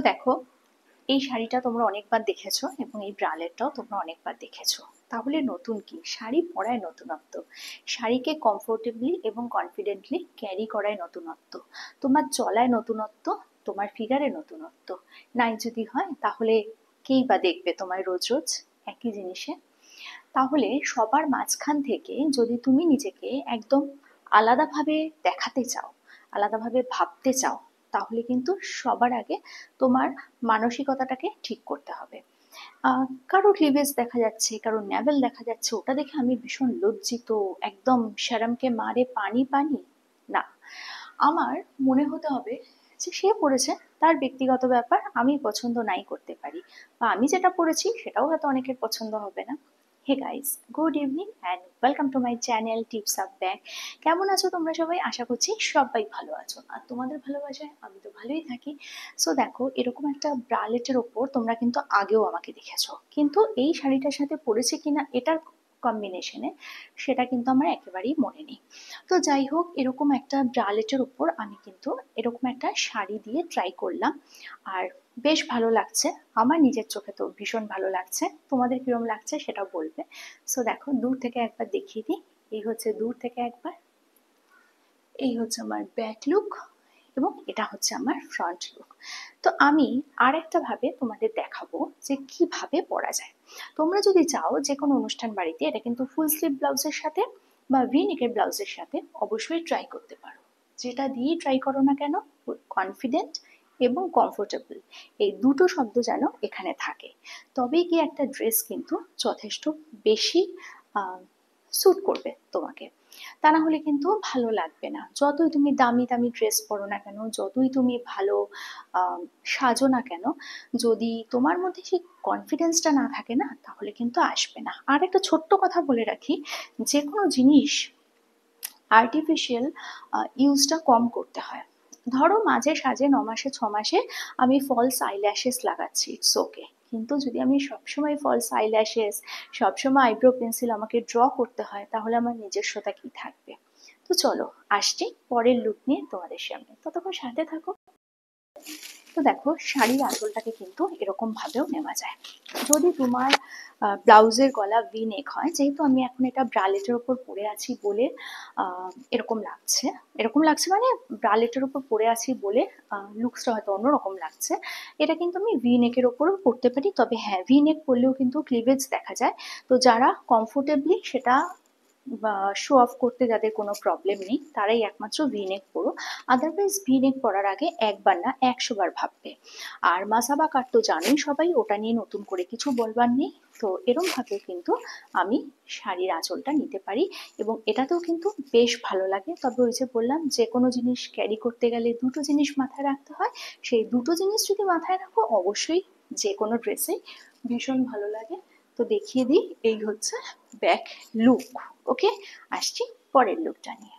দেখো, এই শাড়িটা তোমরা অনেকবার দেখেছো এবং এই ব্রালেটটাও তোমরা অনেকবার দেখেছো। তাহলে নতুন কি? শাড়ি পরায় নতুনত্ব, শাড়িকে কমফোর্টেবলি এবং কনফিডেন্টলি ক্যারি করায় নতুনত্ব, তোমার চলায় নতুনত্ব, তোমার ফিগারে নতুনত্ব। নাই যদি হয় তাহলে কেই বা দেখবে তোমায় রোজ রোজ একই জিনিসে? তাহলে সবার মাঝখান থেকে যদি তুমি নিজেকে একদম আলাদাভাবে দেখাতে চাও, আলাদাভাবে ভাবতে চাও, তাহলে কিন্তু সবার আগে তোমার মানসিকতাটাকে ঠিক করতে হবে। কারো ক্লিভেজ দেখা যাচ্ছে, কারো ন্যাভেল দেখা যাচ্ছে, ওটা দেখে আমি ভীষণ লজ্জিত, একদম শরমকে মারে পানি পানি। না, আমার মনে হতে হবে যে সে পড়েছে, তার ব্যক্তিগত ব্যাপার, আমি পছন্দ নাই করতে পারি, বা আমি যেটা পড়েছি সেটাও হয়তো অনেকের পছন্দ হবে না। Hey guys, good evening and welcome to my channel tips up bag. কেমন আছো তোমরা সবাই? আশা করছি সবাই ভালো আছো, আর তোমাদের ভালোবাসায় আমি তো ভালোই থাকি। সো দেখো, এরকম একটা ব্রালেটের ওপর তোমরা কিন্তু আগেও আমাকে দেখেছো, কিন্তু এই শাড়িটার সাথে পরেছে কিনা এটার কম্বিনেশনে সেটা কিন্তু আমার একেবারেই মনে নেই। তো যাই হোক, এরকম একটা ব্রালেটের উপর আমি কিন্তু এরকম একটা শাড়ি দিয়ে ট্রাই করলাম, আর বেশ ভালো লাগছে। আমার নিজের চোখে তো ভীষণ ভালো লাগছে, তোমাদের কিরম লাগছে সেটা বলবে। সো দেখো, দূর থেকে একবার দেখিয়ে দিই। এই হচ্ছে দূর থেকে একবার, এই হচ্ছে আমার ব্যাক লুক, এবং এটা হচ্ছে আমার ফ্রন্ট লুক। তো আমি আর একটা ভাবে তোমাদের দেখাবো যে কিভাবে পরা যায়। তোমরা যদি চাও যে কোনো অনুষ্ঠান বাড়িতে এটা কিন্তু ফুল স্লিভ ব্লাউজের সাথে বা ভি নেকের ব্লাউজের সাথে অবশ্যই ট্রাই করতে পারো। যেটা দিয়েই ট্রাই করো না কেন, কনফিডেন্ট এবং কমফোর্টেবল, এই দুটো শব্দ যেন এখানে থাকে, তবেই কি একটা ড্রেস কিন্তু যথেষ্ট বেশি স্যুট করবে তোমাকে। তা না হলে কিন্তু ভালো লাগবে না। যতই তুমি দামি দামি ড্রেস পরো না কেন, যতই তুমি ভালো সাজো না কেন, যদি তোমার মধ্যে সেই কনফিডেন্সটা না থাকে না, তাহলে কিন্তু আসবে না। আর একটা ছোট্ট কথা বলে রাখি, যে কোনো জিনিস আর্টিফিশিয়াল ইউজটা কম করতে হয়। ধরো মাঝে সাঝে 9 মাসে 6 মাসে আমি ফলস আইল্যাশেস লাগাচ্ছি, ইটস ওকে, কিন্তু যদি আমি সবসময় ফলস আইল্যাশেস, সবসময় আইব্রো পেন্সিল আমাকে ড্র করতে হয়, তাহলে আমার নিজস্বতা কি থাকবে? তো চলো, আসছি পরের লুক নিয়ে তোমাদের সামনে, ততক্ষণ সাথে থাকো। তো দেখো, শাড়ির আঁচলটাকে কিন্তু এরকম ভাবেও নেওয়া যায়। যদি তোমার ব্লাউজের গলা ভি নেক হয়, যেহেতু আমি এখন এটা ব্রালেটের ওপর পরে আছি বলে এরকম লাগছে, এরকম লাগছে মানে ব্রালেটের ওপর পরে আছি বলে লুকসটা হয়তো অন্যরকম লাগছে। এটা কিন্তু আমি ভি নেকের ওপরও পরতে পারি, তবে হ্যাঁ, ভি নেক পরলেও কিন্তু ক্লিভেজ দেখা যায়। তো যারা কমফোর্টেবলি সেটা বা শো অফ করতে যাদের কোনো প্রবলেম নেই, তারাই একমাত্র ভি নেক পরো। আদারওয়াইজ ভি নেক পরার আগে একবার না 100 বার ভাববে। আর মাসাবা কাট তো জানোই সবাই, ওটা নিয়ে নতুন করে কিছু বলবার নেই। তো এরম ভাবে কিন্তু আমি শাড়ির আঁচলটা নিতে পারি, এবং এটাতেও কিন্তু বেশ ভালো লাগে। তবে ওই যে বললাম, যে কোনো জিনিস ক্যারি করতে গেলে দুটো জিনিস মাথায় রাখতে হয়, সেই দুটো জিনিস যদি মাথায় রাখো, অবশ্যই যে কোনো ড্রেসেই ভীষণ ভালো লাগে। তো দেখিয়ে দিই, এই হচ্ছে ব্যাক লুক। ওকে, আসছি পরের লুকটা নিয়ে।